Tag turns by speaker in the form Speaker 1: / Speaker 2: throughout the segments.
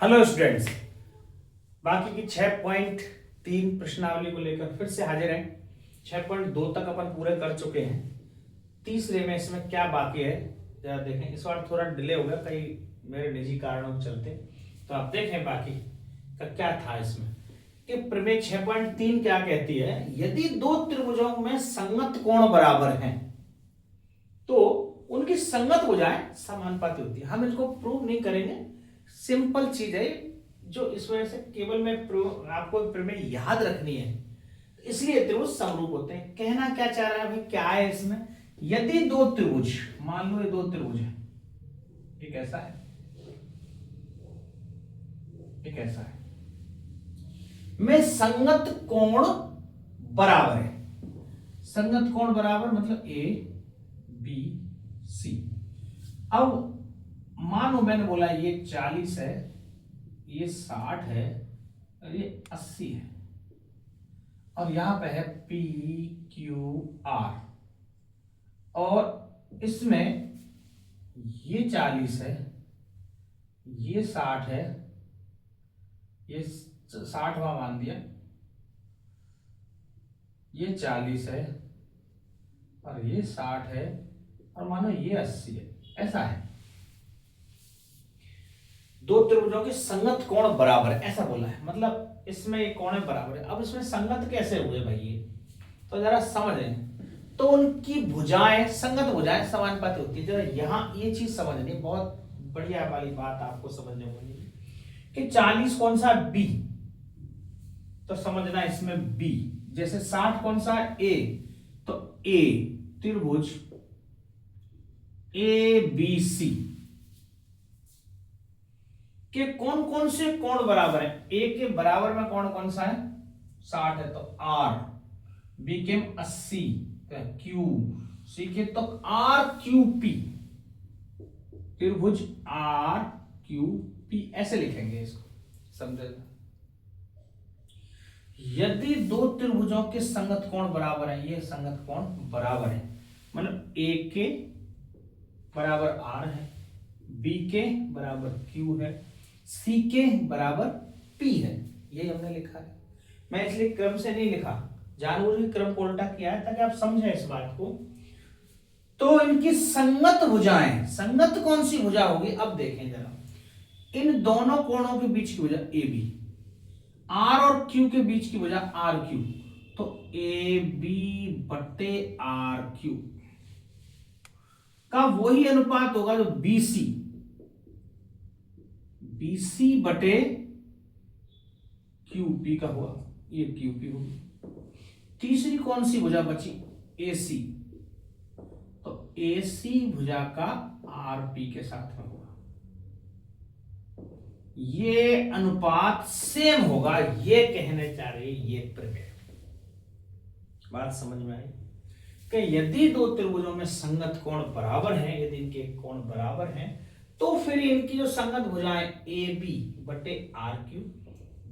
Speaker 1: Hello students, बाकी की 6.3 प्रश्नावली को लेकर फिर से हाजिर हैं। 6.2 तक अपन पूरे कर चुके हैं। तीसरे में इसमें क्या बाकी है जरा देखें। इस बार थोड़ा डिले हो गया कई मेरे निजी कारणों के चलते, तो आप देखें बाकी का क्या था इसमें कि प्रमेय 6.3 क्या कहती है। यदि दो त्रिभुजों में संगत कोण बराबर हैं तो उनकी संगत भुजाएं समानुपाती होती है। हम इनको प्रूव नहीं करेंगे, सिंपल चीज है जो इस वजह से केवल मैं आपको प्रमेय याद रखनी है, इसलिए त्रिभुज समरूप होते हैं। कहना क्या चाह रहा है भाई, क्या है इसमें। यदि दो त्रिभुज, मान लो ये दो त्रिभुज है, एक ऐसा है एक ऐसा है, में संगत कोण बराबर है। संगत कोण बराबर मतलब ए बी सी। अब मानो मैंने बोला ये 40 है, ये 60 है और ये 80 है, और यहां पे है पी क्यू आर, और इसमें ये 40 है, ये 60 है, ये 60वां मान दिया, ये 40 है और ये 60 है, और मानो ये 80 है। ऐसा है, दो त्रिभुजों के संगत कोण बराबर है ऐसा बोला है, मतलब इसमें ये कोण बराबर है। अब इसमें संगत कैसे हुए भाई, ये तो जरा समझें। तो उनकी भुजाएं, संगत भुजाएं समानुपाती होती है। जरा यहां ये चीज समझनी, बहुत बढ़िया वाली बात आपको समझने वाली कि 40 कौन सा बी, तो समझना इसमें बी। जैसे 60 कौन सा ए, तो ए त्रिभुज ए बी सी के कौन कौन से कोण बराबर है। ए के बराबर में कोण कौन सा है, 60 है तो आर, बी के 80 तो क्यू, सी के तो आर क्यू पी, त्रिभुज आर क्यू पी ऐसे लिखेंगे इसको, समझे। यदि दो त्रिभुजों के संगत कोण बराबर है, ये संगत कोण बराबर है, मतलब ए के बराबर आर है, बी के बराबर क्यू है, सी के बराबर पी है, ये हमने लिखा है। मैं इसलिए क्रम से नहीं लिखा, जानबूझ के क्रम को उल्टा किया है ताकि आप समझें इस बात को। तो इनकी संगत भुजाएं, संगत कौन सी भुजा होगी, अब देखें जरा। इन दोनों कोणों के बीच की भुजा ए बी, आर और क्यू के बीच की भुजा आर क्यू, तो ए बी बट्टे आर क्यू का वही अनुपात होगा जो बीसी, बीसी बटे क्यूपी का हुआ, ये क्यूपी होगी। तीसरी कौन सी भुजा बची, एसी, तो एसी भुजा का आरपी के साथ में होगा। ये अनुपात सेम होगा, ये कहने चाह रहे ये प्रमेय। बात समझ में आई कि यदि दो त्रिभुजों में संगत कोण बराबर हैं, यदि इनके कोण बराबर हैं, तो फिर इनकी जो संगत भुजाएं ए बी बटे आर क्यू,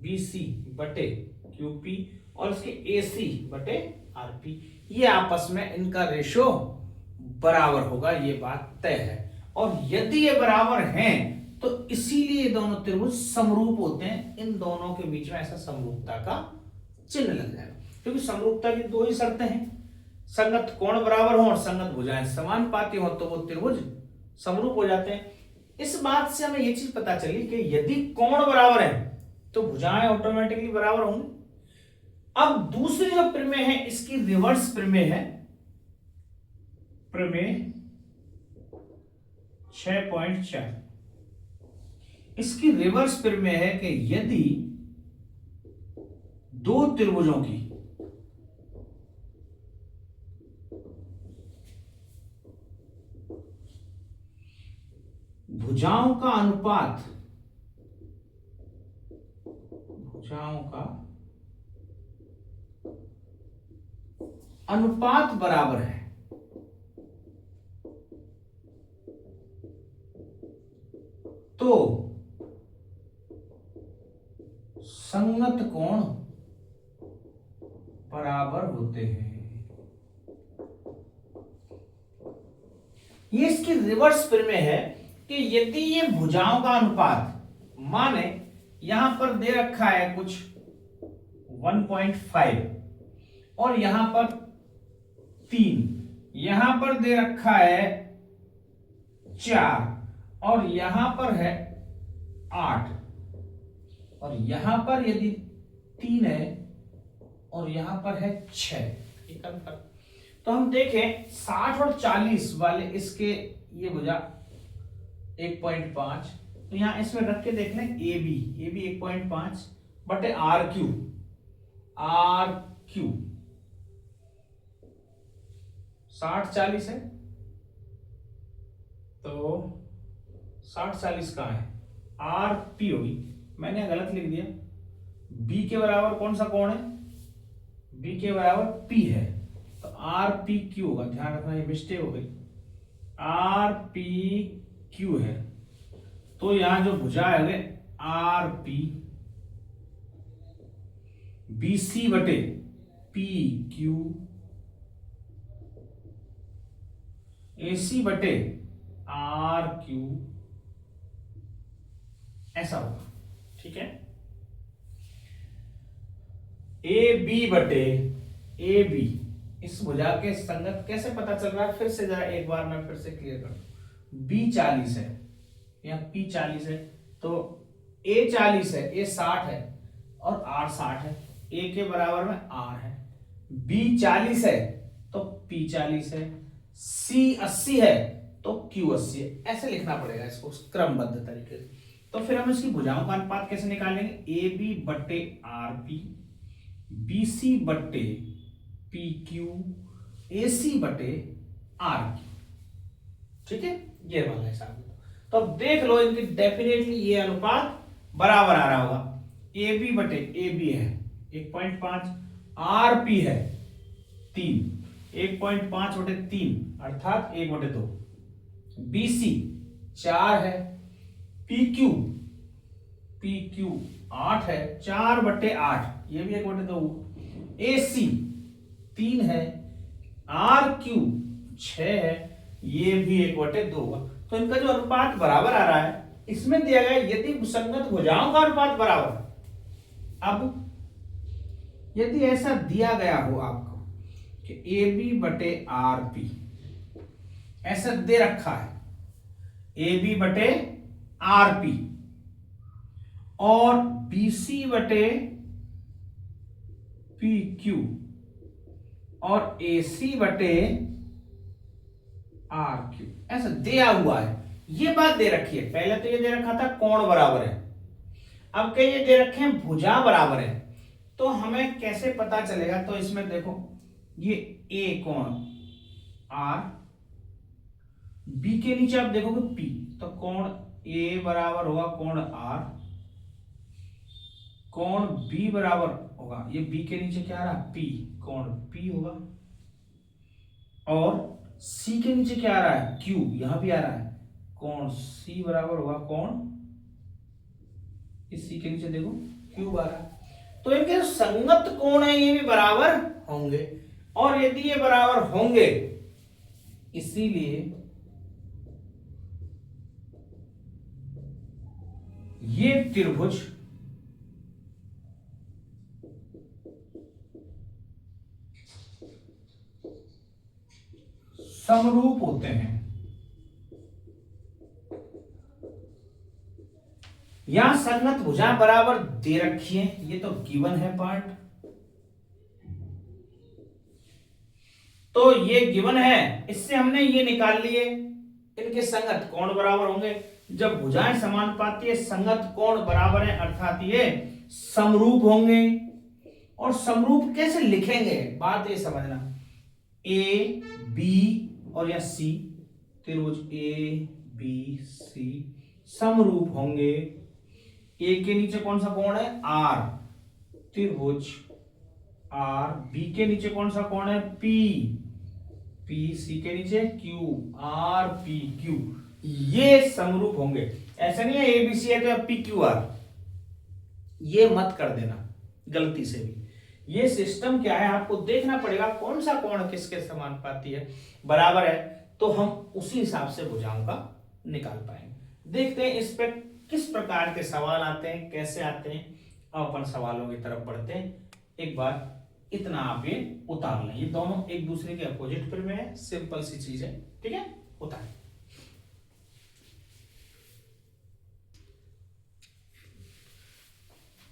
Speaker 1: बी सी बटे क्यू पी और इसके ए सी बटे आर पी, ये आपस में इनका रेशो बराबर होगा, ये बात तय है। और यदि ये बराबर हैं तो इसीलिए दोनों त्रिभुज समरूप होते हैं। इन दोनों के बीच में ऐसा समरूपता का चिन्ह लग जाएगा, क्योंकि समरूपता की दो ही शर्तें हैं, संगत कोण बराबर हो और संगत भुजाएं समानुपाती हो, तो वो त्रिभुज समरूप हो जाते हैं। इस बात से हमें यह चीज पता चली कि यदि कोण बराबर है तो भुजाएं ऑटोमेटिकली बराबर होंगी। अब दूसरी जो प्रमेय है, इसकी रिवर्स प्रमेय है, प्रमेय 6.4। इसकी रिवर्स प्रमेय है कि यदि दो त्रिभुजों की भुजाओं का अनुपात, भुजाओं का अनुपात बराबर है, तो संगत कोण बराबर होते हैं। ये इसकी रिवर्स प्रमेय है कि यदि ये भुजाओं का अनुपात, माने यहां पर दे रखा है कुछ 1.5 और यहां पर 3, यहां पर दे रखा है 4 और यहां पर है 8 और यहां पर यदि 3 है और यहां पर है 6। एक अंतर। तो हम देखें 60 और 40 वाले इसके ये भुजा 1.5, तो यहां इसमें रख के देख लें ए बी 1.5 बटे आर क्यू 60-40 है, तो 60-40 कहां है, आर पी होगी, मैंने गलत लिख दिया। बी के बराबर कौन सा कोण है, बी के बराबर पी है, तो आर पी क्यू होगा। ध्यान रखना ये मिस्टेक हो गई, आर पी क्यू है, तो यहां जो भुजा है आर पी बी सी बटे पी क्यू ए सी बटे आर क्यू, ऐसा होगा। ठीक है, ए बी बटे ए बी, इस भुजा के संगत कैसे पता चल रहा है, फिर से जरा एक बार मैं फिर से क्लियर कर दूं। बी 40 है या पी 40 है, तो ए 40 है, ए 60 है और आर 60 है, ए के बराबर में आर है। बी 40 है तो पी 40 है, सी 80 है तो क्यू 80 है। ऐसे लिखना पड़ेगा इसको क्रमबद्ध तरीके से। तो फिर हम इसकी भुजाओं का अनुपात कैसे निकालेंगे, ए बी बटे आर पी, बी सी बटे पी क्यू, ए सी बटे आर क्यू। ठीक है, ये वाला हिसाब। तो अब देख लो इनकी डेफिनेटली ये अनुपात बराबर आ रहा होगा। ए बी बटे ए बी है 1.5, आर पी है 3, 1.5 बटे 3 अर्थात 1/2। बी सी 4 है, पी क्यू 8 है, 4/8, ये भी 1/2। ए सी 3 है, आर क्यू 6 है, ये भी 1/2 होगा। तो इनका जो अनुपात बराबर आ रहा है, इसमें दिया गया यदि विसंगत भुजाओं का अनुपात बराबर। अब यदि ऐसा दिया गया हो आपको कि ए बी बटे आर पी, ऐसा दे रखा है ए बी बटे आर पी और बी सी बटे पी क्यू और ए सी बटे आर क्यू, ऐसा दिया हुआ है। ये बात दे रखी है, पहले तो ये दे रखा था कोण बराबर है, अब कहीं ये दे रखे हैं भुजा बराबर है। तो हमें कैसे पता चलेगा, तो इसमें देखो ये ए कोण आर, बी के नीचे आप देखोगे पी, तो कोण ए बराबर होगा कोण आर, कोण बी बराबर होगा, ये बी के नीचे क्या आ रहा है पी, कोण पी होगा, और सी के नीचे क्या आ रहा है क्यू, यहां भी आ रहा है, कोण सी बराबर होगा कोण, इस सी के नीचे देखो क्यू आ रहा है। तो इनके जो संगत कोण है ये भी बराबर होंगे, और यदि ये बराबर होंगे, इसीलिए ये त्रिभुज समरूप होते हैं। यहां संगत भुजा बराबर दे रखी है, ये तो गिवन है पार्ट, तो ये गिवन है, इससे हमने ये निकाल लिए इनके संगत कोण बराबर होंगे। जब भुजाएं समानुपाती है, संगत कोण बराबर है, अर्थात ये समरूप होंगे। और समरूप कैसे लिखेंगे, बात ये समझना, ए बी और या सी, त्रिभुज ए बी सी समरूप होंगे। ए के नीचे कौन सा कोण है आर, त्रिभुज आर, बी के नीचे कौन सा कोण है पी, पी सी के नीचे क्यू, आर पी क्यू, ये समरूप होंगे। ऐसा नहीं है ए बी सी है तो पी क्यू आर, ये मत कर देना गलती से भी। ये सिस्टम क्या है आपको देखना पड़ेगा, कौन सा कोण किसके समानुपाती है, बराबर है, तो हम उसी हिसाब से भुजाओं का निकाल पाएंगे। देखते हैं इस पे किस प्रकार के सवाल आते हैं, कैसे आते हैं, अब अपन सवालों की तरफ बढ़ते हैं। एक बार इतना आप ये उतार लें, ये दोनों एक दूसरे के अपोजिट पर में है, सिंपल सी चीज है, ठीक है, उतार।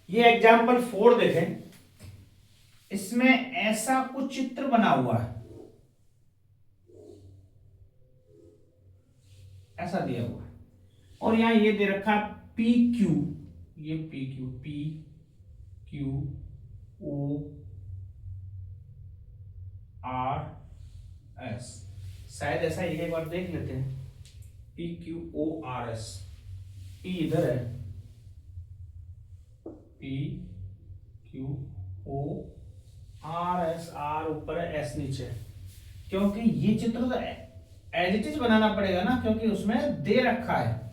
Speaker 1: ये एग्जाम्पल 4 देखें, इसमें ऐसा कुछ चित्र बना हुआ है, ऐसा दिया हुआ है, और यहां ये दे रखा पी क्यू, ये P Q O R S, शायद ऐसा ही, एक बार देख लेते हैं। P Q O R S, P इधर है, P Q O R S, R ऊपर है, एस नीचे है, क्योंकि ये चित्र तो एज इट इज बनाना पड़ेगा ना, क्योंकि उसमें दे रखा है।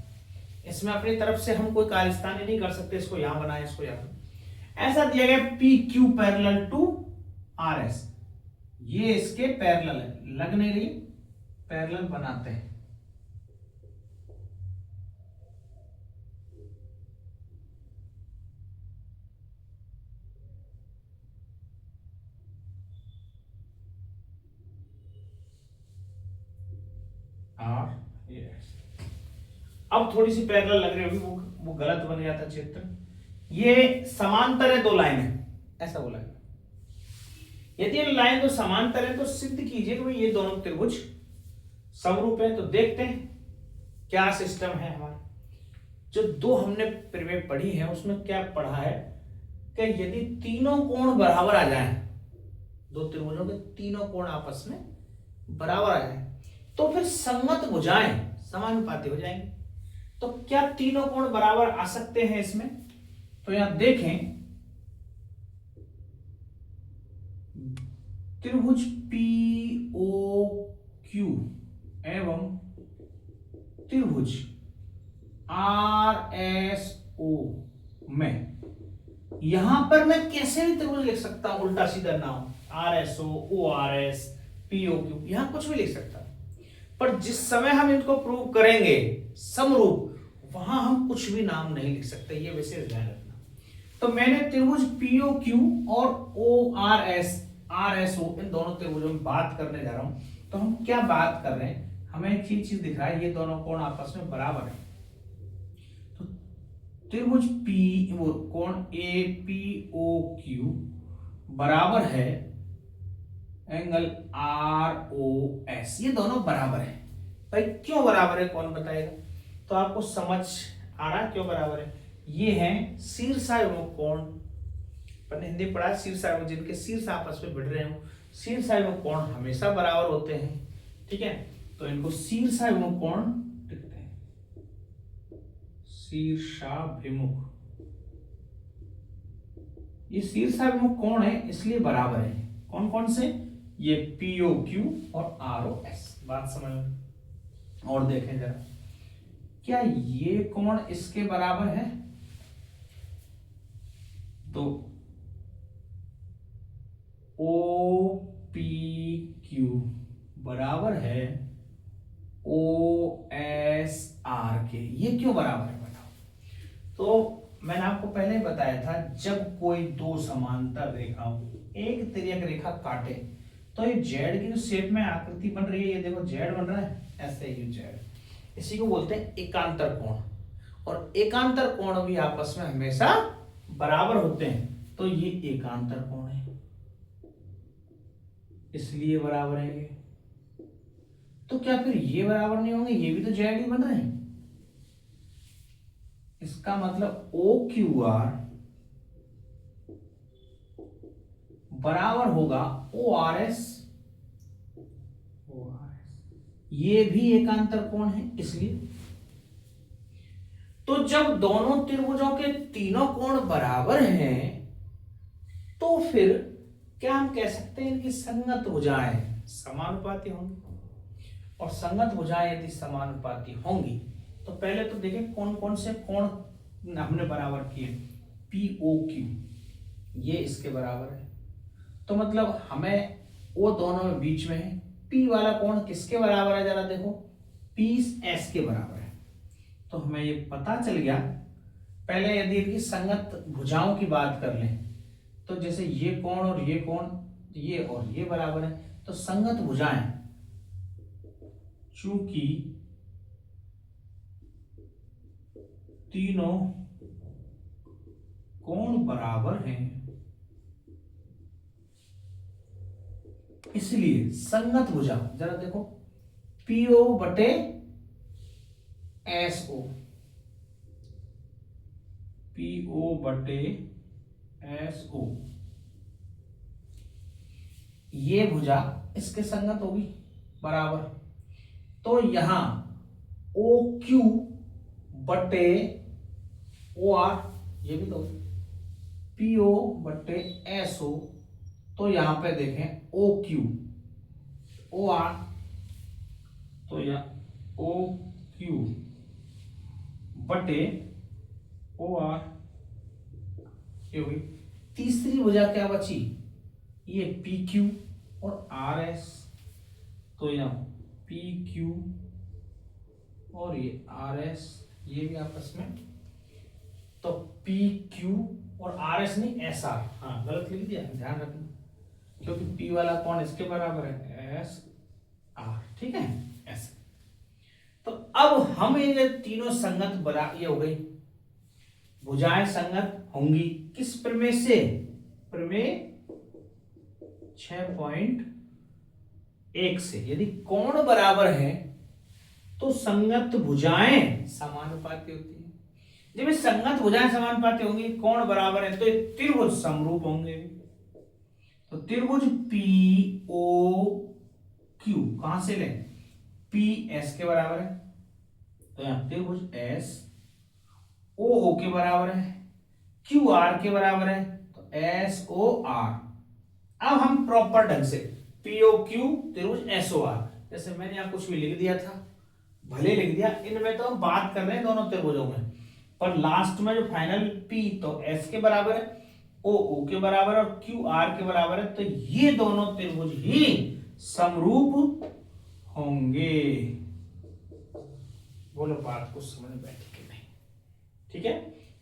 Speaker 1: इसमें अपनी तरफ से हम कोई कारस्तानी नहीं कर सकते, इसको यहां बनाए, इसको यहां, ऐसा दिया गया P Q parallel to R S, ये इसके पैरेलल है, लग नहीं रही, पैरेलल बनाते हैं। आर एस, अब थोड़ी सी पैरेलल लग रही होगी, वो गलत बन गया था चित्र। ये समांतर है दो लाइनें, ऐसा बोला है। यदि ये लाइन तो समांतर है तो सिद्ध कीजिए कि ये दोनों त्रिभुज समरूप है। तो देखते हैं क्या सिस्टम है हमारा। जो दो हमने प्रमेय पढ़ी है उसमें क्या पढ़ा है कि यदि तीनों कोण बराबर आ जाएं, दो त्रिभुजों के तीनों कोण आपस में बराबर आ जाएं, तो फिर संगत भुजाएं समानुपाती हो जाएंगे। तो क्या तीनों कोण बराबर आ सकते हैं इसमें? तो यहां देखें, त्रिभुज पी ओ क्यू एवं त्रिभुज आर एस ओ में, यहां पर मैं कैसे भी त्रिभुज लिख सकता हूं, उल्टा सीधा नाम, R S O R S P O Q, यहां कुछ भी लिख सकता हूं। पर जिस समय हम इनको प्रूव करेंगे समरूप, वहां हम कुछ भी नाम नहीं लिख सकते, ये विशेष ध्यान रखना। तो मैंने त्रिभुज पी ओ क्यू और ओ आर एस ओ, इन दोनों त्रिभुजों में बात करने जा रहा हूं। तो हम क्या बात कर रहे हैं, हमें एक चीज दिख रहा है, ये दोनों कोण आपस में बराबर है। तो त्रिभुज पी, वो कोण ए पी ओ क्यू बराबर है एंगल आर ओ एस, ये दोनों बराबर है। भाई क्यों बराबर है, कौन बताएगा? तो आपको समझ आ रहा है क्यों बराबर है। ये है शीर्षाभिमुख कोण, मैंने हिंदी पढ़ा, शीर्षाभिमुख, जिनके शीर्ष आपस में भिड़ रहे हो, शीर्षाभिमुख कोण हमेशा बराबर होते हैं, ठीक है। तो इनको शीर्षाभिमुख कोण लिखते हैं, शीर्षाभिमुख, ये शीर्षाभिमुख कोण है इसलिए बराबर है। कौन कौन से? ये पी ओ क्यू और आर ओ एस। बात समझ में? और देखें जरा, क्या ये कोण इसके बराबर है? तो ओ पी क्यू बराबर है ओ एस आर के। ये क्यों बराबर है बताओ? तो मैंने आपको पहले बताया था, जब कोई दो समांतर रेखाओं एक तिर्यक रेखा काटे तो ये जेड की जो शेप में आकृति बन रही है, ये देखो जेड बन रहा है, ऐसे ही जेड, इसी को बोलते हैं एकांतर कोण। और एकांतर कोण भी आपस में हमेशा बराबर होते हैं, तो ये एकांतर कोण है इसलिए बराबर है ये। तो क्या फिर ये बराबर नहीं होंगे? ये भी तो जेड ही बन रहे हैं। इसका मतलब ओ क्यू आर बराबर होगा ओ आर एस, ये भी एकांतर कोण है इसलिए। तो जब दोनों त्रिभुजों के तीनों कोण बराबर हैं, तो फिर क्या हम कह सकते हैं इनकी संगत भुजाएं समानुपाती होंगी। और संगत भुजाएं यदि समानुपाती होंगी तो पहले तो देखें कौन कौन से कोण हमने बराबर किए। पी ओ क्यू ये इसके बराबर है, तो मतलब हमें वो दोनों में बीच में है। पी वाला कोण किसके बराबर है? जरा देखो, पी एस के बराबर है। तो हमें ये पता चल गया। पहले यदि इनकी संगत भुजाओं की बात कर लें तो जैसे ये कोण और ये कोण, ये और ये बराबर है, तो संगत भुजाएं चूंकि तीनों कोण बराबर हैं इसलिए संगत भुजा, जरा देखो, पीओ बटे एसओ, पीओ बटे एसओ, ये भुजा इसके संगत होगी बराबर। तो यहां ओ क्यू बटे ओ आर, ये भी तो पीओ बटे एसओ, तो यहां पे देखें ओ क्यू ओ आर, तो यह ओ क्यू बटे ओ आर, ये होगी। तीसरी भुजा क्या बची, ये पी क्यू और आर एस, तो यह पी क्यू और ये आर एस, ये भी आपस में, तो पी क्यू और आर एस नहीं एस आर, हाँ गलत लिख दिया, ध्यान रखना, क्योंकि पी वाला कोण इसके बराबर है एस आर, ठीक है ऐसे। तो अब हम ये तीनों संगत बना, ये हो गई भुजाएं संगत होंगी किस प्रमेय से, प्रमेय 6.1 से। यदि कोण बराबर है तो संगत भुजाएं समानुपाती होती है। जब ये संगत भुजाएं समानुपाती होंगी, कोण बराबर है, तो ये त्रिभुज समरूप होंगे। तो त्रिभुज पी ओ क्यू कहां से लें, पी एस के बराबर है, तो यहां त्रिभुज एस ओ के बराबर है, क्यू आर के बराबर है, तो एस ओ आर। अब हम प्रॉपर ढंग से पीओ क्यू त्रिभुज एस ओ आर, जैसे मैंने यहां कुछ भी लिख दिया था, भले लिख दिया, इनमें तो हम बात कर रहे हैं दोनों त्रिभुजों में, पर लास्ट में जो फाइनल पी तो एस के बराबर है, ओ के बराबर है और क्यू आर के बराबर है, तो ये दोनों त्रिभुज ही समरूप होंगे। बोलो बात को समझ में बैठी कि नहीं, ठीक है।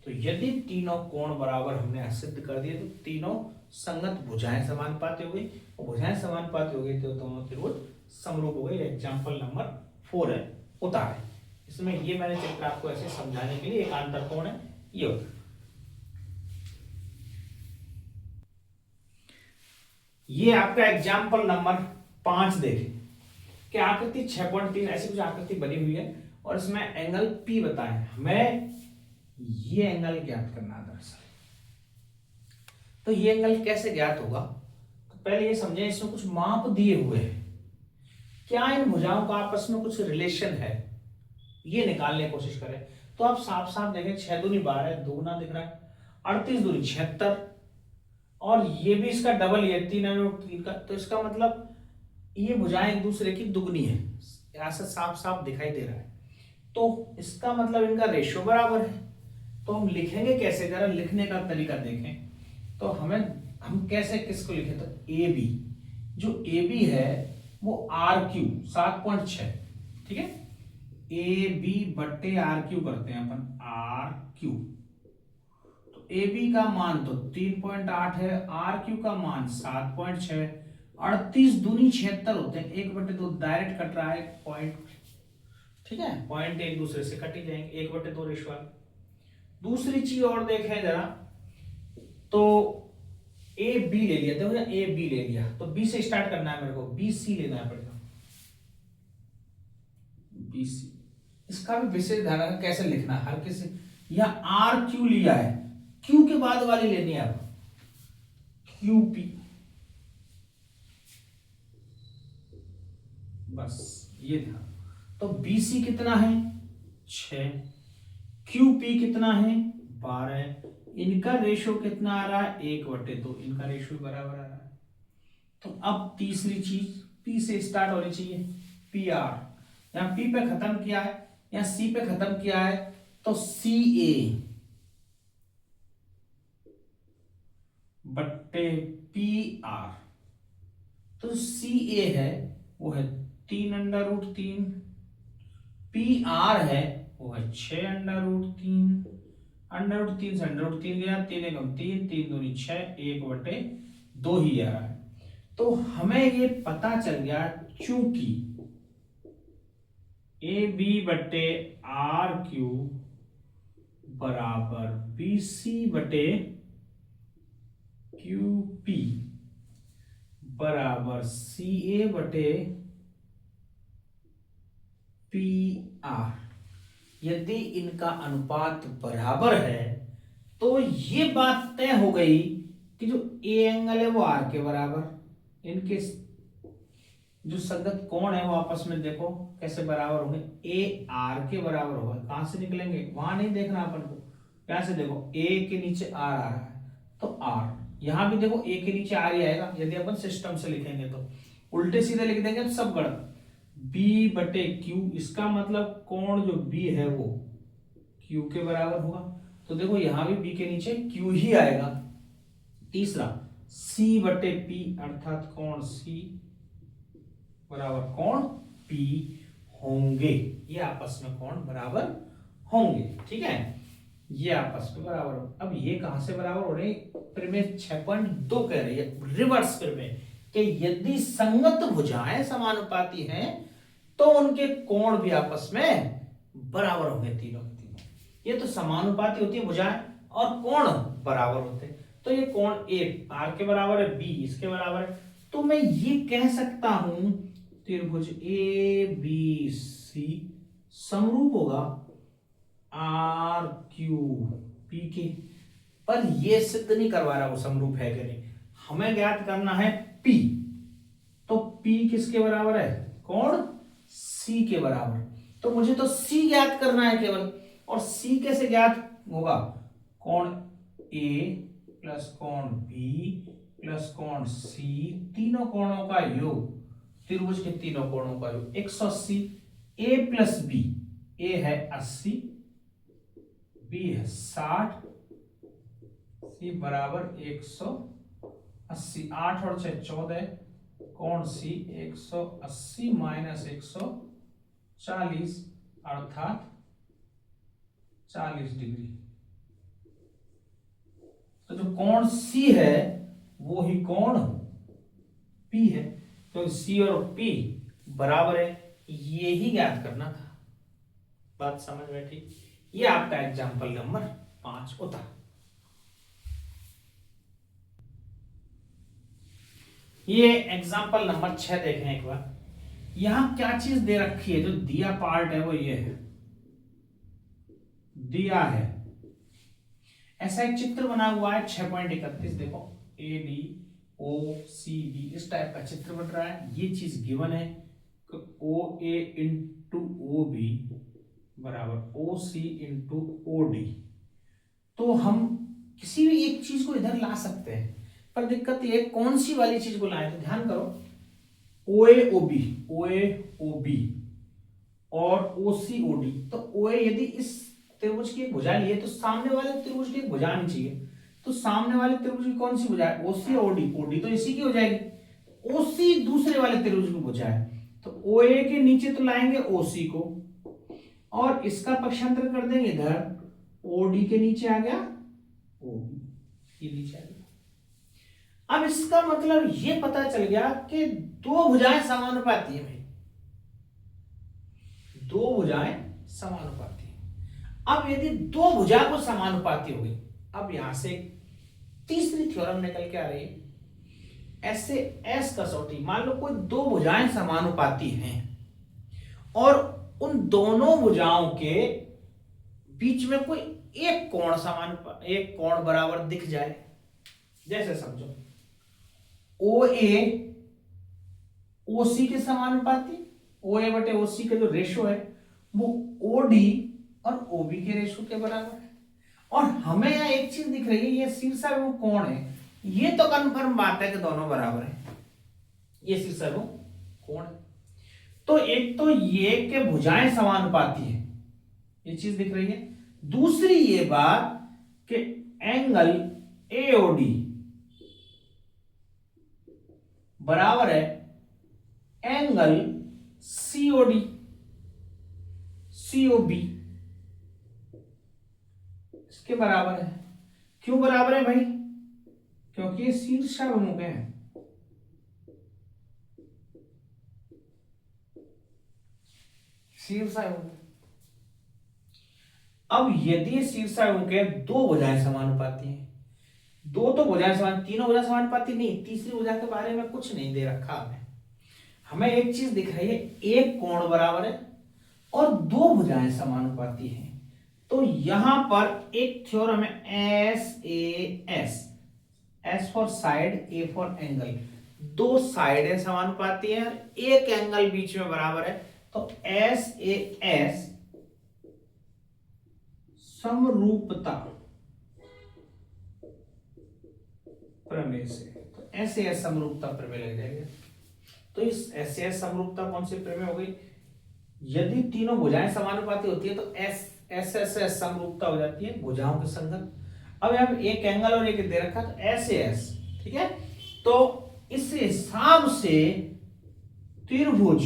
Speaker 1: तो यदि तीनों कोण बराबर हमने सिद्ध कर दिए तो तीनों संगत भुजाएं समानुपाती हो गई, और भुजाएं समानुपाती हो गई तो दोनों त्रिभुज समरूप हो गए। एग्जांपल नंबर 4 है, उतारे। इसमें ये मैंने चित्र आपको ऐसे समझाने के लिए, एक आंतर कोण है ये होता है। ये आपका एग्जाम्पल नंबर 5 देखें कि आकृति 6.3 ऐसी कुछ आकृति बनी हुई है और इसमें एंगल P बताएं, हमें ये एंगल ज्ञात करना है दरअसल। तो ये एंगल कैसे ज्ञात होगा, तो पहले ये समझें, इसमें कुछ माप दिए हुए हैं, क्या इन भुजाओं का आपस में कुछ रिलेशन है, ये निकालने की कोशिश करें। तो आप साफ साफ देखें, 6 दूनी 12, दुगुना दिख रहा है, 38 दूनी 76, और ये भी इसका डबल, ये 3 का, तो इसका मतलब ये भुजाएं एक दूसरे की दुगनी है, यहां से साफ साफ दिखाई दे रहा है। तो इसका मतलब इनका रेशियो बराबर है। तो हम लिखेंगे कैसे, जरा लिखने का तरीका देखें। तो हम कैसे किसको लिखें, तो ए बी, जो ए बी है वो आर क्यू 7.6, ठीक है, ए बी बट्टे आर क्यू करते हैं अपन, आर क्यू। तो ए बी का मान तो 3.8 है, आर क्यू का मान 7.6, 38 दूनी 76 होते हैं, 1/2 डायरेक्ट कट रहा है पॉइंट, ठीक है, पॉइंट एक दूसरे से कट ही जाएंगे, 1/2 रेशियो। दूसरी चीज और देखें जरा, तो ए बी ले लिया, देखो ए बी ले लिया, तो बी से स्टार्ट करना है मेरे को, बी सी लेना पड़ेगा, बी सी। इसका भी विशेष ध्यान रखना कैसे लिखना, हर किसी, या आर क्यू लिया है, क्यू के बाद वाली लेनी है अब, क्यू पी, बस ये ध्यान। तो बी सी कितना है 6, क्यू पी कितना है 12, इनका रेशियो कितना आ रहा है 1/2, इनका रेशियो बराबर आ रहा है। तो अब तीसरी चीज पी से स्टार्ट होनी चाहिए, पी आर, यहां पी पे खत्म किया है, यहां सी पे खत्म किया है, तो सी ए बट्टे पी आर, तो सी ए है वो है 3√3, पी आर है वो है 6 √3। √3 से √3 गया, 3 एकम 3, 3 दूनी 6, 1/2 ही आ रहा है। तो हमें ये पता चल गया चूंकि AB/RQ बराबर BC/QP बराबर CA/PR, यदि इनका अनुपात बराबर है तो ये बात तय हो गई कि जो ए एंगल है वो आर के बराबर, इनके जो संगत कोण है वो आपस में देखो कैसे बराबर होंगे, ए आर के बराबर होगा। कहां से निकलेंगे, वहां नहीं देखना अपन को, यहां से देखो ए के नीचे आर आ रहा है तो आर, यहां भी देखो ए के नीचे आर ही आएगा यदि अपन सिस्टम से लिखेंगे। तो उल्टे सीधे लिख देंगे तो सब गलत। B/Q, इसका मतलब कोण जो B है वो Q के बराबर होगा, तो देखो यहां भी B के नीचे Q ही आएगा। तीसरा C/P अर्थात कोण C बराबर कोण P होंगे, ये आपस में कोण बराबर होंगे। ठीक है, ये आपस में बराबर हो। अब ये कहां से बराबर हो रहे हैं, प्रमेय 6.2 कह रही है रिवर्स प्रमेय कि यदि संगत भुजाएं समानुपाती हैं तो उनके कोण भी आपस में बराबर होंगे, तीनों के तीनों। ये तो समानुपाती होती है भुजाएं और कोण बराबर होते हैं। तो ये कोण ए आर के बराबर है, बी इसके बराबर है, तो मैं ये कह सकता हूं त्रिभुज ए बी सी समरूप होगा आर क्यू पी के। पर ये सिद्ध नहीं करवा रहा वो समरूप है कि नहीं, हमें ज्ञात करना है P। तो P किसके बराबर है, कोण C के बराबर। तो मुझे तो C ज्ञात करना है केवल, और C कैसे ज्ञात होगा, कोण A प्लस कोण B प्लस कोण C, तीनों कोणों का योग, त्रिभुज के तीनों कोणों का योग 180। A प्लस B, A है 80, B है 60, C बराबर 180। 8 और 6 14, कोण C 180 माइनस 140 अर्थात 40 डिग्री। तो जो कोण C है वो ही कोण P है, तो C और P बराबर है, ये ही ज्ञात करना था। बात समझ में ठीक। ये आपका एग्जाम्पल नंबर 5 होता। ये एग्जाम्पल नंबर 6 देखें एक बार। यहां क्या चीज दे रखी है, जो दिया पार्ट है वो ये है, दिया है ऐसा एक चित्र बना हुआ है 6.31, देखो A D O C B इस टाइप का चित्र बन रहा है। ये चीज गिवन है ओ ए इंटू ओ बी बराबर ओ सी इंटू ओ डी। तो हम किसी भी एक चीज को इधर ला सकते हैं, पर दिक्कत ये कौन सी वाली चीज को लाए, तो ध्यान करो ओ ए ओ बी और ओ सी ओ डी। तो ओ ए यदि इस त्रिभुज की एक भुजा ली है तो सामने वाले त्रिभुज की एक भुजा आनी चाहिए। तो सामने वाले त्रिभुज की कौन सी भुजा है, ओसी ओडी, ओडी तो इसी की हो जाएगी। ओसी दूसरे वाले त्रिभुज की भुजा है, तो ओ ए के नीचे तो लाएंगे ओसी को और इसका पक्षांतर कर देंगे इधर, ओडी के नीचे आ गया ओबी, ये नीचे आ गया। अब इसका मतलब ये पता चल गया कि दो भुजाएं समानुपाती है भाई, दो भुजाएं समानुपाती है। अब यदि दो भुजा को समानुपाती हो गई, अब यहां से तीसरी थ्योरम निकल के आ रही है, ऐसे एस कसौटी। मान लो कोई दो भुजाएं समानुपाती हैं और उन दोनों भुजाओं के बीच में कोई एक कोण बराबर दिख जाए। जैसे समझो ओ ए ओ सी के समानुपाती, ओ ए बटे ओ सी का जो रेशो है वो ओ डी और ओ बी के रेशो के बराबर है। और हमें यहां एक चीज दिख रही है, ये शीर्षाभिमुख वो कोण है, ये तो कन्फर्म बात है कि दोनों बराबर है, ये शीर्षाभिमुख वो कोण है। तो एक तो ये कि भुजाएं समानुपाती है, ये चीज दिख रही है। दूसरी ये बात कि एंगल एओडी बराबर है एंगल सीओडी सीओबी, इसके बराबर है। क्यों बराबर है भाई? क्योंकि ये शीर्षाभिमुख है। शीर्षाभिमुख। अब यदि शीर्षाभिमुख है, दो भुजाएं समानुपाती हैं। दो तो भुजाएं समान, तीनों भुजाएं समानुपाती नहीं, तीसरी भुजा के बारे में कुछ नहीं दे रखा हमें। हमें एक चीज दिख रही है, एक कोण बराबर है और दो भुजाएं समानुपाती हैं। तो यहां पर एक थ्योरम है SAS, S for side, A for angle. दो साइडें समानुपाती हैं और एक एंगल बीच में बराबर है, तो SAS समरूपता प्रमेय से, तो SAS समरूपता प्रमेय लग जाएगा। तो इस SAS समरूपता कौन सी प्रमेय हो गई? यदि तीनों भुजाएं समानुपाती होती है तो SSS समरूपता हो जाती है, भुजाओं के संगत। अब हम एक एंगल और एक दे रखा तो SAS, ठीक है। तो इस हिसाब से त्रिभुज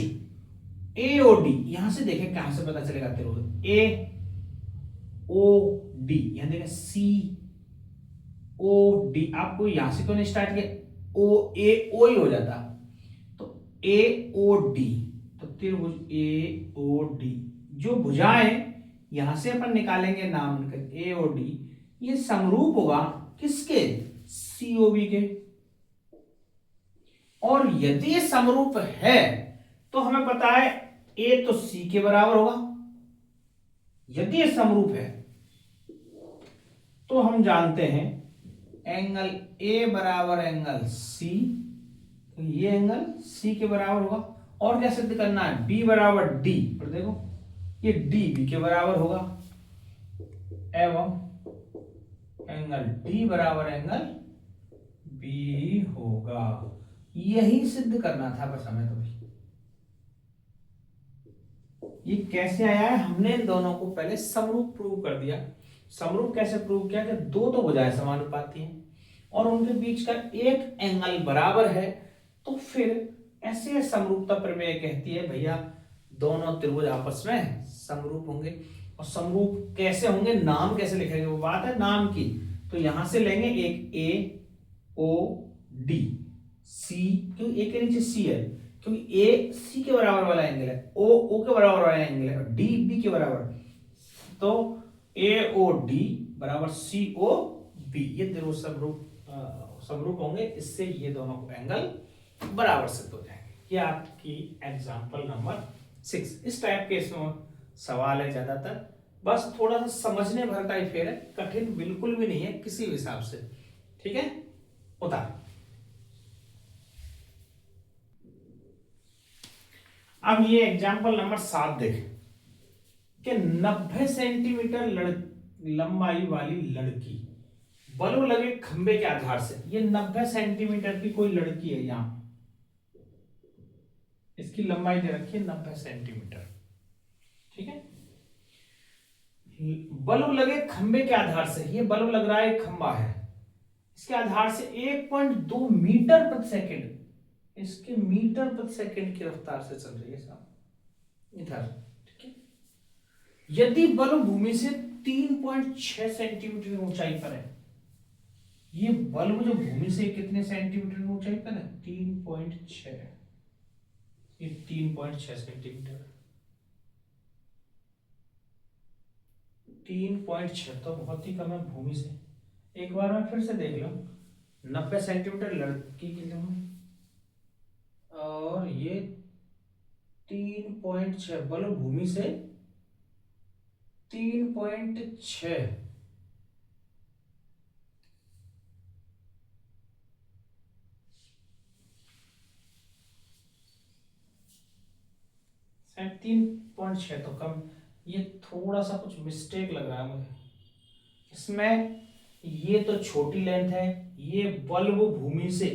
Speaker 1: AOD, यहां से देखें कहां से पता चलेगा त्रिभुज AOD, यहां देखें COD, आपको यहां से क्यों नहीं स्टार्ट किया? OAO ही हो जाता, तो AOD, तो त्रिभुज AOD, जो भुजाएं यहां से अपन निकालेंगे नाम AOD, ये समरूप होगा किसके? COB के। और यदि ये समरूप है तो हमें पता है A तो C के बराबर होगा। यदि ये समरूप है तो हम जानते हैं एंगल A बराबर एंगल C, तो ये एंगल C के बराबर होगा। और क्या सिद्ध करना है? B बराबर D, और देखो ये D B के बराबर होगा, एवं एंगल D बराबर एंगल B होगा। यही सिद्ध करना था बस हमें। तो भाई ये कैसे आया है? हमने इन दोनों को पहले समरूप प्रूव कर दिया। समरूप कैसे प्रूव किया? कि दो तो भुजाएं समानुपाती हैं और उनके बीच का एक एंगल बराबर है, तो फिर ऐसे समरूपता प्रमेय कहती है भैया दोनों त्रिभुज आपस में समरूप होंगे। और समरूप कैसे होंगे, नाम कैसे लिखेंगे, वो बात है नाम की। तो यहां से लेंगे एक AOD, C, क्योंकि A के नीचे C है, क्योंकि A C के बराबर वाला एंगल है, O के बराबर वाला एंगल है और D B के बराबर, तो AOD बराबर COB, ये त्रिभुज समरूप होंगे। इससे ये दोनों एंगल बराबर सिद्ध हो जाएंगे। ये आपकी एग्जांपल नंबर 6। इस टाइप के इसमें सवाल है ज्यादातर, बस थोड़ा सा समझने भर का ही फेर है, कठिन बिल्कुल भी नहीं है किसी भी हिसाब से, ठीक है। उतार। अब ये एग्जांपल नंबर 7 देखें कि 90 सेंटीमीटर लंबाई वाली लड़की बल्ब लगे खंबे के आधार से, ये 90 सेंटीमीटर की कोई लड़की है, यहां इसकी लंबाई दे रखी है 90 सेंटीमीटर, ठीक है। बल्ब लगे खंबे के आधार से, ये बल्ब लग रहा है, खंबा है, इसके आधार से 1.2 मीटर प्रति सेकंड, इसके मीटर प्रति सेकंड की रफ्तार से चल रही है साहब इधर, ठीक है। यदि बल्ब भूमि से 3.6 सेंटीमीटर की ऊंचाई पर है, ये बल्ब जो भूमि से कितने सेंटीमीटर की ऊंचाई पर है? 3.6, ये 3.6 सेंटीमीटर, 3.6 तो बहुत ही कम है भूमि से। एक बार मैं फिर से देख लो, 90 सेंटीमीटर लड़की की लंबाई और ये 3.6, बल्ब भूमि से 3.6, 3.6 तो कम, ये थोड़ा सा कुछ मिस्टेक लग रहा है मुझे इसमें। ये तो छोटी लेंथ है, ये बल्ब भूमि से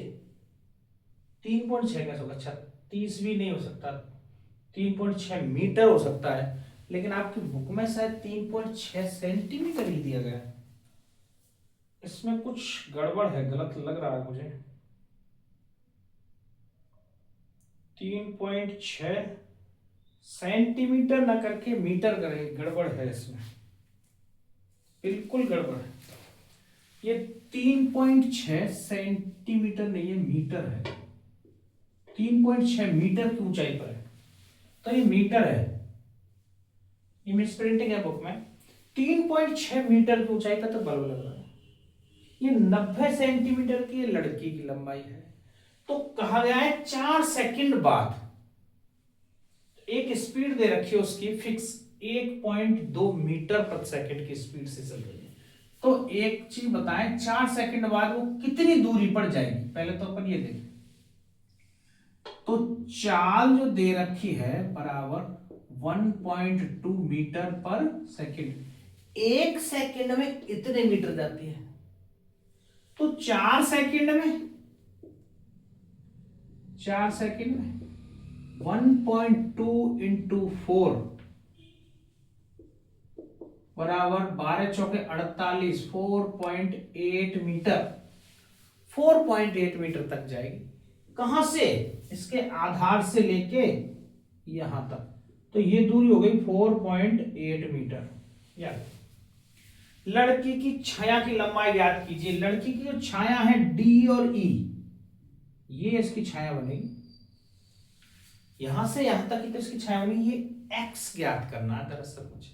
Speaker 1: 3.6 कैसे होगा? 36 भी नहीं हो सकता, 3.6 मीटर हो सकता है, लेकिन आपकी बुक में शायद 3.6 सेंटीमीटर ही दिया गया है। इसमें कुछ गड़बड़ है, गलत लग रहा है मुझे। 3.6 सेंटीमीटर ना करके मीटर करें, गड़बड़ है इसमें। बिल्कुल गड़बड़ है। ये 3.6 सेंटीमीटर नहीं है, मीटर है। 3.6 मीटर की ऊंचाई पर है, तो ये मीटर है, ये मिस प्रिंटिंग है बुक में। 3.6 मीटर की ऊंचाई पर तो बल्ब लग रहा है। ये 90 सेंटीमीटर की लड़की की लंबाई है, तो कहा गया है 4 सेकंड बाद, एक स्पीड दे रखी है उसकी फिक्स, 1.2 मीटर प्रति सेकंड की स्पीड से चल रही है। तो एक चीज बताएं, 4 सेकंड बाद वो कितनी दूरी पर जाएगी, पहले तो अपन ये देखें। तो चाल जो दे रखी है बराबर 1.2 मीटर पर सेकंड, एक सेकंड में इतने मीटर जाती है। तो 4 सेकंड में 1.2 इंटू 4 बराबर 12 चौके 48, 4.8 मीटर, 4.8 मीटर तक जाएगी। कहां से? इसके आधार से लेके यहां तक, तो ये दूरी हो गई 4.8 मीटर। याद, लड़की की छाया की लंबाई याद कीजिए। लड़की की जो छाया है डी और ई, ये इसकी छाया बनेगी, यहां से यहां तक की तो इसकी छाया बनेगी। ये एक्स ज्ञात करना है दरअसल मुझे।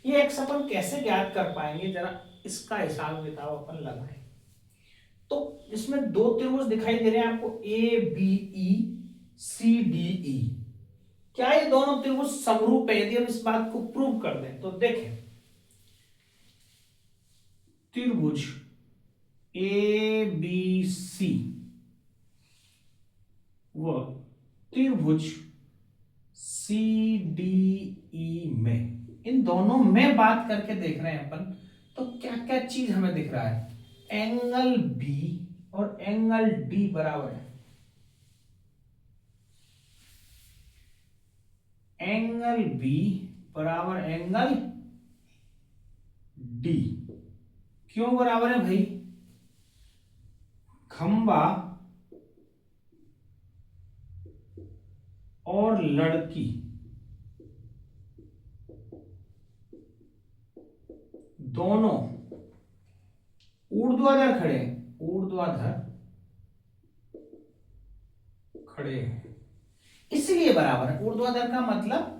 Speaker 1: ये एक्स अपन कैसे ज्ञात कर पाएंगे, जरा इसका हिसाब किताब अपन लगाएं। तो इसमें दो त्रिभुज दिखाई दे रहे हैं आपको, A B E C D E. क्या ये दोनों त्रिभुज समरूप है? यदि हम इस बात को प्रूव कर दें तो देखें, त्रिभुज ए बी सी व त्रिभुज सी डी ई में, इन दोनों में बात करके देख रहे हैं अपन, तो क्या क्या चीज हमें दिख रहा है? एंगल बी और एंगल डी बराबर है। एंगल बी बराबर एंगल डी। क्यों बराबर है भाई? खंबा और लड़की दोनों ऊर्ध्वाधर खड़े हैं, ऊर्ध्वाधर खड़े हैं, इसलिए बराबर है। ऊर्ध्वाधर का मतलब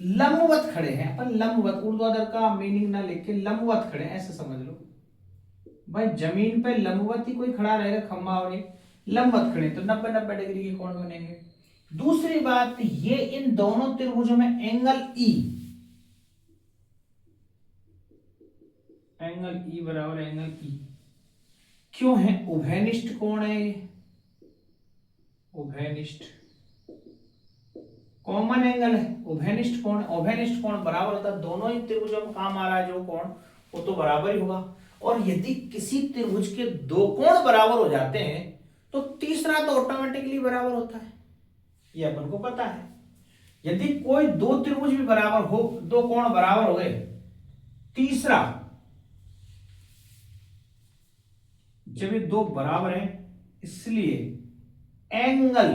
Speaker 1: लंबवत खड़े हैं, अपन लंबवत, ऊर्ध्वाधर का मीनिंग ना लेके लंबवत खड़े हैं ऐसे समझ लो भाई। जमीन पे लंबवत ही कोई खड़ा रहेगा, खंबा और ये लंबवत खड़े, तो 90-90 डिग्री के कोण बनेंगे। दूसरी बात, ये इन दोनों त्रिभुजों में एंगल ई, एंगल ई बराबर एंगल ई क्यों है? उभयनिष्ठ कोण है, उभयनिष्ठ कॉमन एंगल है, उभयनिष्ठ कोण। उभयनिष्ठ कोण बराबर होता है, दोनों ही त्रिभुजों में काम आ रहा है जो कोण, वो तो बराबर ही होगा। और यदि किसी त्रिभुज के दो कोण बराबर हो जाते हैं तो तीसरा तो ऑटोमेटिकली बराबर होता है, ये अपन को पता है। यदि कोई दो त्रिभुज भी बराबर हो, दो कोण बराबर हो गए, तीसरा, जब ये दो बराबर हैं, इसलिए एंगल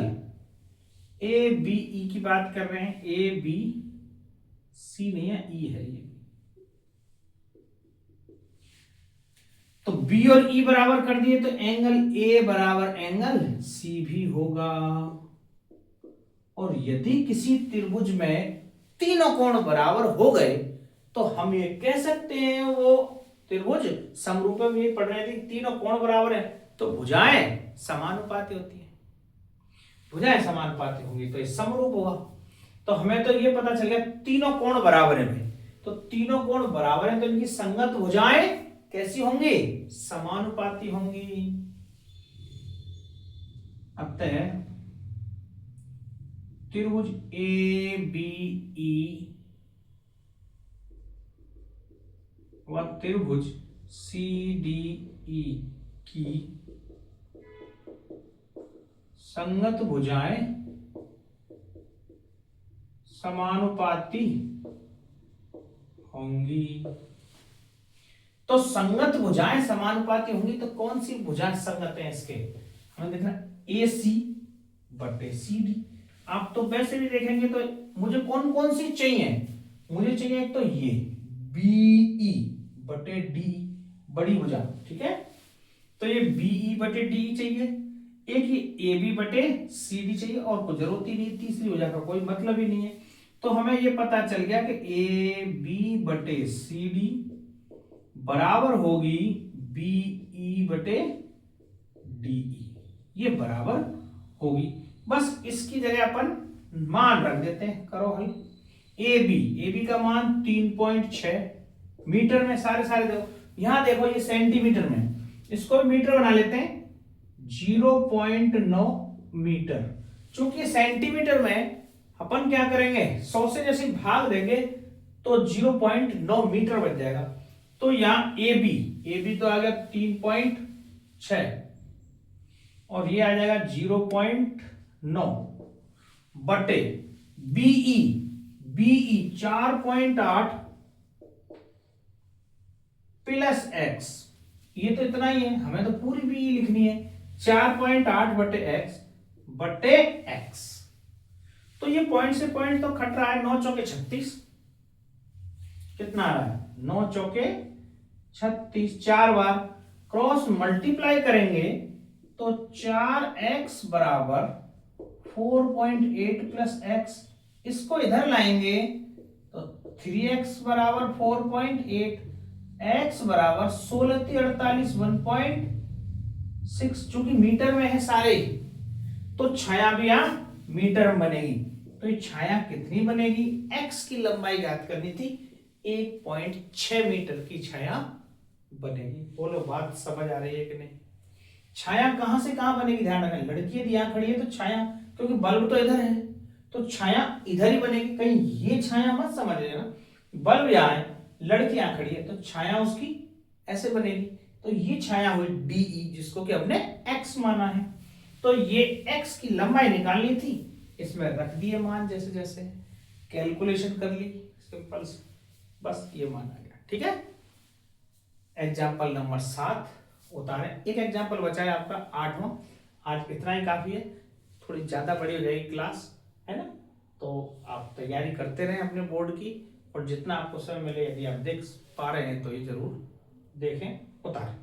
Speaker 1: ए बी ई की बात कर रहे हैं, ए बी सी नहीं है, ई है ये। तो बी और ई बराबर कर दिए तो एंगल ए बराबर एंगल सी भी होगा। और यदि किसी त्रिभुज में तीनों कोण बराबर हो गए तो हम ये कह सकते हैं वो त्रिभुज समरूप में। ये पढ़ रहे थे तीनों कोण बराबर है तो भुजाएं समानुपाती होती है, भुजाएं समानुपाती होंगी तो ये समरूप होगा। तो हमें तो ये पता चल गया तीनों कोण बराबर है भाई, तो तीनों कोण बराबर है तो इनकी संगत भुजाएं कैसी होंगी? समानुपाती होंगी। अतः त्रिभुज ए बी ई व त्रिभुज सी डी ई की संगत भुजाएं समानुपाती होंगी। तो संगत भुजाएं समानुपाती होंगी तो कौन सी भुजाएं संगत हैं इसके? हमें देखना ए सी बटे सी डी। आप तो वैसे भी देखेंगे तो मुझे कौन कौन सी चाहिए? मुझे चाहिए एक तो ये बी ई, बटे डी, बड़ी भुजा, ठीक है। तो ये बीई बटे डी चाहिए, एक ही ए बी बटे सी डी चाहिए, और कुछ जरूरत ही नहीं, तीसरी भुजा का कोई मतलब ही नहीं है। तो हमें ये पता चल गया कि ए बी बटे सी डी बराबर होगी बीई बटे डीई, ये बराबर होगी। बस इसकी जगह अपन मान रख देते हैं, करो हल। ए बी का मान 3.6 मीटर में, सारे देखो, यहां देखो ये सेंटीमीटर में, इसको भी मीटर बना लेते हैं, 0.9 मीटर। चूंकि सेंटीमीटर में अपन क्या करेंगे, 100 से जैसे भाग देंगे तो 0.9 मीटर बच जाएगा। तो यहां ए बी तो आ गया 3.6 और ये आ जाएगा 0.9 बटे बीई 4.8 प्लस एक्स, ये तो इतना ही है, हमें तो पूरी बीई लिखनी है, 4.8 बटे एक्स। तो ये पॉइंट से पॉइंट तो खट रहा है, 9 चौके 36, कितना आ रहा है, 9 चौके 36, 4 बार क्रॉस मल्टीप्लाई करेंगे तो 4x बराबर 4.8 प्लस एक्स, इसको इधर लाएंगे तो 3x बराबर 4.8, x बराबर 16×48 1.6, चूंकि मीटर में है सारे, तो छाया भी यहां मीटर में बनेगी। तो ये छाया कितनी बनेगी, x की लंबाई ज्ञात करनी थी, 1.6 मीटर की छाया बनेगी। बोलो बात समझ आ रही है कि नहीं। छाया कहां से कहां बनेगी, ध्यान रखना, लड़की यदि यहां खड़ी है तो छाया, क्योंकि बल्ब तो इधर है तो छाया इधर ही बनेगी, कहीं ये छाया मत समझ लेना, बल्ब यहां है, लड़की यहां खड़ी है तो छाया उसकी ऐसे बनेगी। तो ये छाया हुई डीई, जिसको कि हमने एक्स माना है। तो ये एक्स की लंबाई निकालनी थी, इसमें रख दिए मान, जैसे जैसे कैलकुलेशन कर ली सिंपल से, बस ये मान आ गया, ठीक है। एग्जाम्पल नंबर 7 उतारे, एक एग्जाम्पल बचा है आपका 8वां, आज इतना ही काफी है, थोड़ी ज्यादा बड़ी हो जाएगी क्लास, है ना। तो आप तैयारी करते रहें अपने बोर्ड की, और जितना आपको समय मिले यदि आप देख पा रहे हैं तो ये जरूर देखें, उतारें।